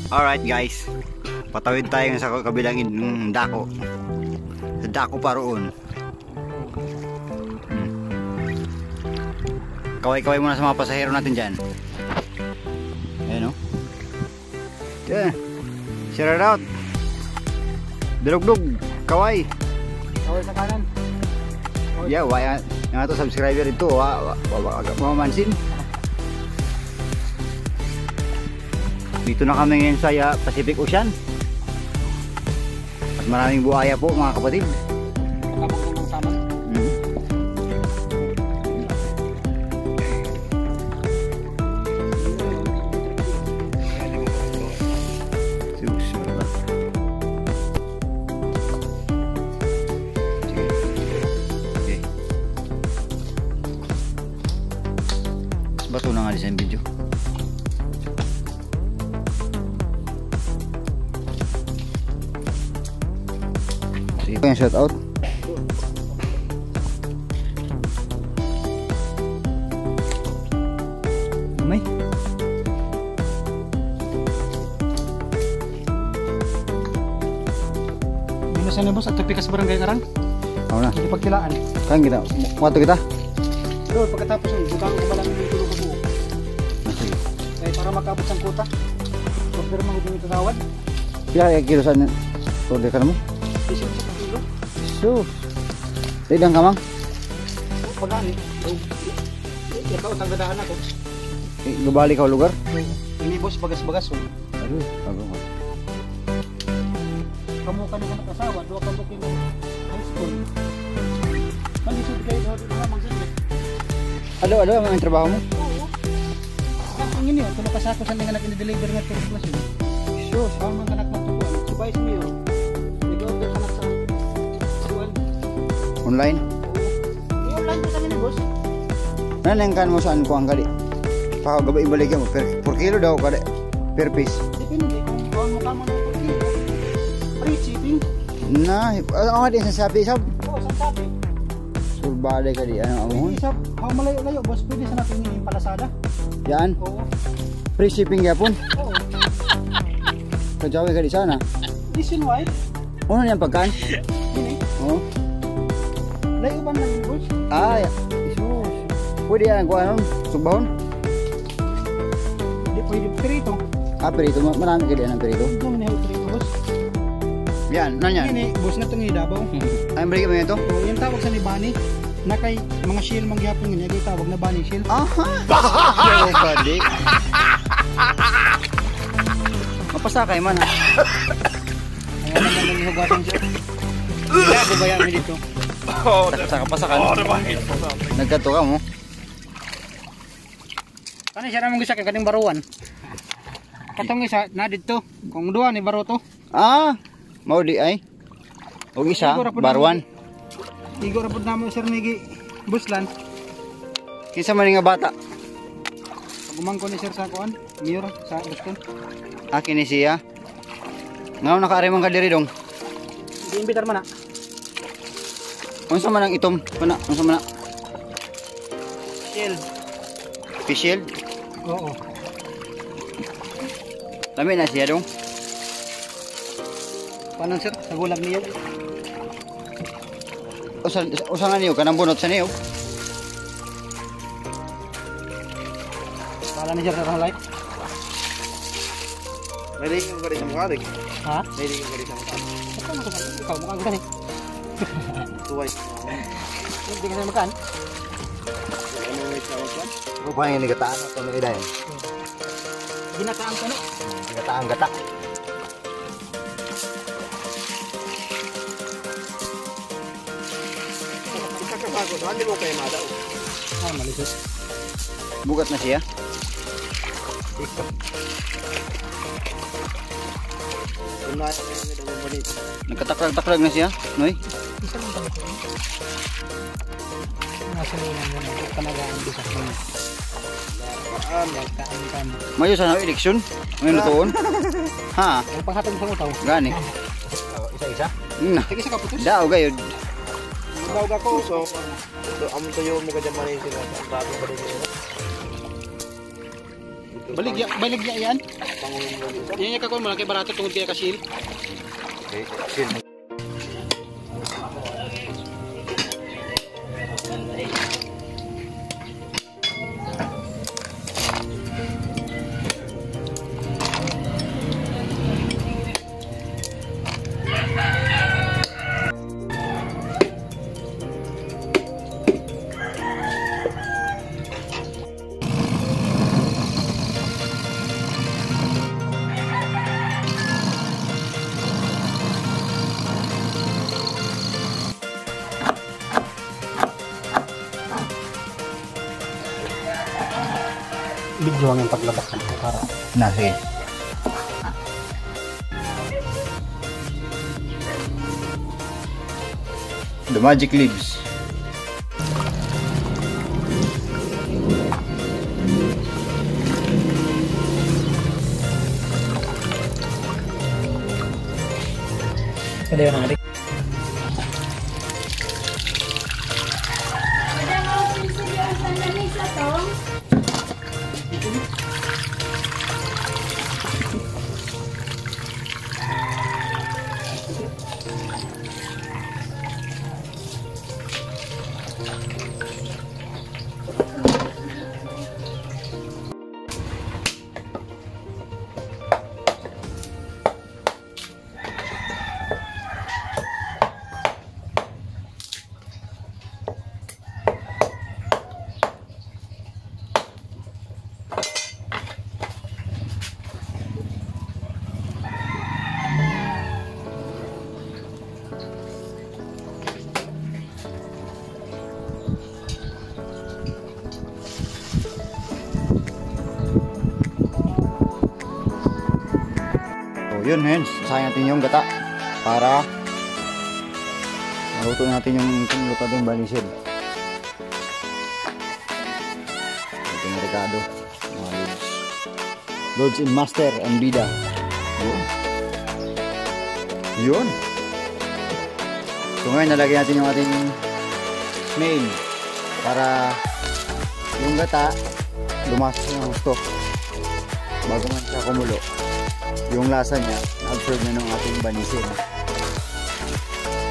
Alright guys, patawid tayo sa kabilang dako. Sa dako pa roon. Kaway-kaway muna sa mga pasahero natin dyan. Ayan o. Diyan. Share it out. Bilog-dog. Kaway. Kaway sa kanan. Yeah, why yang ato subscriber itu mamansin. Dito na kami ngayon sa Pacific Ocean. At maraming buhaya po mga kapatid. Kapag ng sama. Bato na nga di sa video. Sige po yung shout out. May Minusan ni boss at tupikas barangay Karang. ako na. Hindi pagkilaan. Kan kita, wato kita. Doon pagkatapos yung butang ko malang yung tulog ko buo. Sige. Kaya para makabot sa kuta. Order mo din ito tawad. Pila kaya kilosan order ka na mo? Isip sa kilo. So, tidang ka mang? Pagani. Ikaw tagdadahan ako. Gabali ka lugar? Ini boss bagas-bagas. Aduh, bago ko. Kamu kan yung asawa, dua ka booking ng high school. Manisod kayo dito na magsabi. Ano ang trabaho mo? Oo. Ang ini, tulo ka sa ako sa nga nakin-deliver nga to class yun. So, Saan man kanak magtukuan? Subay sa iyo. Nag-order ka na sa school. online? I-online ko sa ni boss. Nanengkan mo saan ko ang kali? Pakagabay ibalik mo per kilo daw kali per piece. Depende kung kuhan mo kamo ng kilo. Free shipping. Nah, ang din sa sabi sab. Oo, saan sabi? Surbade ka di ano amon. Pwede sa, malayo-layo boss, pwede sa natin yung palasada. Yan, Oo. free shipping yapon. Oo. Kajawi ka di sana. Nationwide. Ano niyan pagkan? Ini. Oh. Layo ba na yung boss? Ay, isus. Pwede yan ko ano, sugbahon. Hindi pwede perito. Perito, marami ka di ang perito. Ito na yung perito boss. Yan, nanyan. Ini, boss na itong idabaw. Ay, balik mo ito. So, yung tawag sa ni Bani, na kay mga shield mangyapon nga niya, tawag na Bani shield. Aha. Pero pwede. Mapasakay man ha. Kaya naman nang hugasan siya. Kaya babayaan mo dito. Sa kapasakan. Nagkato ka mo. Kani siya naman gusto kay kaning baruan. Katong isa na dito. Kung duha ni baro to. Mau di ay. O isa, barwan. Igo ra pud namo sir nigi buslan. Kinsa man nga bata? Gumangko ni sir sa kuan, mayor sa Boston. Akin ni siya. Ngaw nakaari man ka diri dong. Iimbitar man na. Unsa man ang itom? Kana, unsa man na? Shield. Fish shield? Oo. Lami na siya dong. Paano sir? Sa gulag niyo. Usa nga niyo kanang bunot sa niyo. Pala ni sir sa light. May ko ba rin sa mukha? Ha? May ko ba rin sa mukha? Ano ko sa ikaw mukha gani. Tuway. Hindi ka na makan. Ano may sa mukha? Rupanya ni gataan ato no iday. Ginataan ko no. Gataan gatak. Ikakabago, saan di mo kayo madaw? Malisod. Bugat na siya. Una yung mga nagbabanit. Nagkataklag-taklag na siya, noy. Isa lang talaga. Nasa nila naman talaga ang bisa mo. Kaan. Mayo sa eleksyon. Ngayon lutoon. Ha, Ang panghatag sa utaw. gani. Isa-isa? Sige sa kaputos. Dao gayud. Gawag ako, so amo tayo mo ka dyan manin sila. Ang bago ba rin sila? Ito Baligya yan. Yan yung kakon mo lang kay barato tungod kaya kasil. Okay, sin. Video ang paglabakan ko para. Na, sige. The magic leaves. Kada yun ang adik. Yun, hens, sasayin natin yung gata para maluto natin yung lutadong banisil. Ating Ricardo, mga Lods. Lods in Master and Bida. Yun. Yun. So ngayon nalagyan natin yung ating snail para yung gata lumasas ng gusto bago man siya kumulo. Yung lasa niya, na-absorb na ng ating banisil.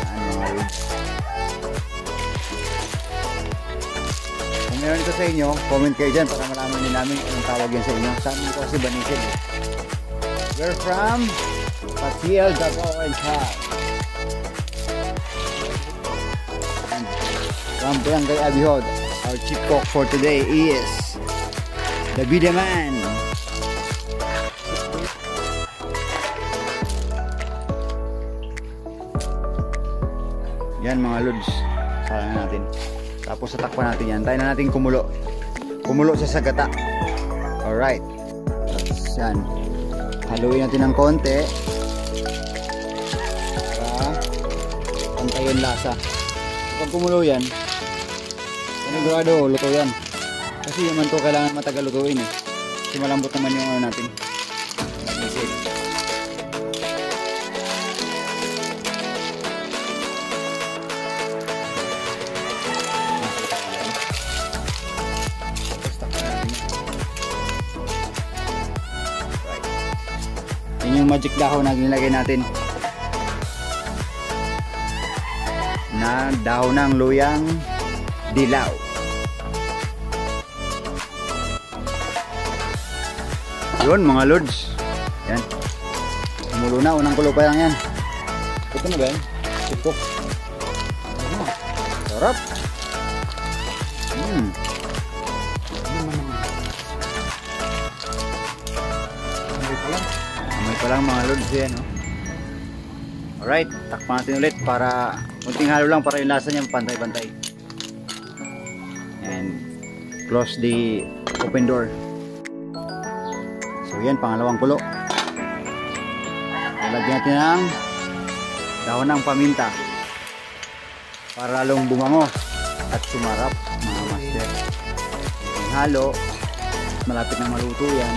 Ano mga Lods. Kung meron ito sa inyo, comment kayo dyan para malaman din namin anong tawag yan sa inyo. Saan ito kasi banisil. We're from Patiel, Davao and Chad. From Barangay Abihod, our chief cook for today is the Bida Man. Yan mga Lods, salang natin. Tapos tatakpan natin yan. Tayo na natin kumulo. Kumulo siya sa gata. Alright. Tapos yan. Haluin natin ng konti. Para pantay yung lasa. Kapag kumulo yan, panigurado, luto yan. Kasi naman to kailangan matagal lutuin eh. Kasi malambot naman yung ano natin. Yung magic dahon na nilagay natin na dahon ng luyang dilaw. Yun mga Lods, yan kumulo na, unang kulo pa lang yan. Ito na ba yan? Sikok. Sarap. Amoy pa lang mga Lods yan, no? Alright, takpan natin ulit para kunting halo lang para yung lasa niya pantay-pantay. And close the open door. So yan, pangalawang kulo. Lagyan natin ng dahon ng paminta para lalong bumango at sumarap mga master. Yung halo, malapit na maluto yan.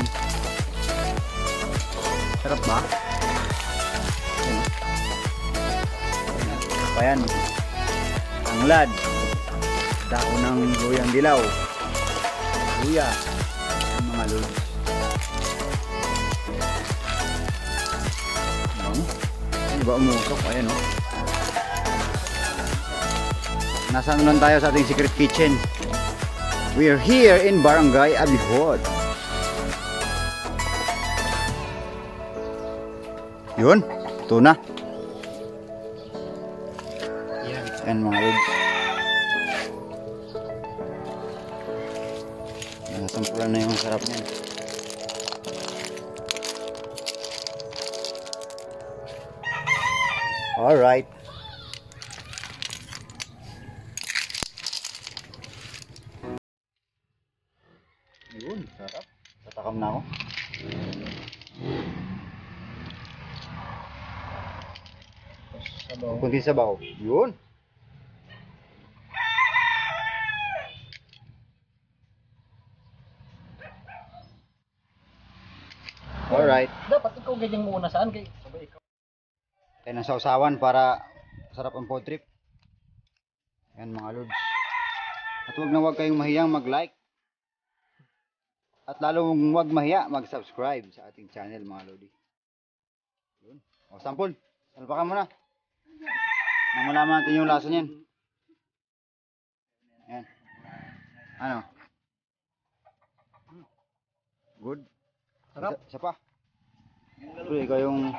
Sarap ba? Ayan. Tanglad. Dahon ng luyang dilaw. Luya. Mga Lods. Di ba umusok? Ayan oh. Nasaan lang tayo sa ating secret kitchen. We are here in Barangay Abihod. Yun, tuna. Yan mga lods. Nasampulan na yung sarap niyan. Alright. Yun, sarap. Tatakam na ako. Sabaw. Kunti sabaw. Yun. Alright. Dapat ikaw ganyan muna saan kay sabay ikaw. Tayo ng sausawan para sarap ang food trip. Yan mga lods. At huwag kayong mahiyang mag-like. At lalong huwag mahiya mag-subscribe sa ating channel mga lodi. Yun. O sampol. Salpakan mo na. Nang malaman natin yung lasa niyan. Yan. Ano? Good. Sarap. Isa pa. Pero ikaw yung...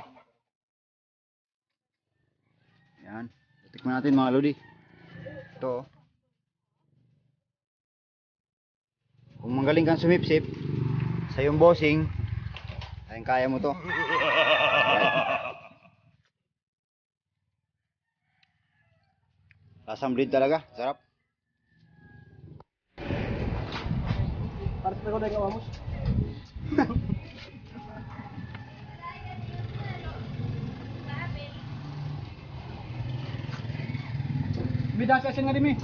Yan. Tikman natin mga lodi. Ito. Kung magaling kang sumipsip sa iyong bossing, ayun kaya mo to. Lasang breed talaga. Sarap. Para sa ikaw dahil awamos. Bida siya nga din eh.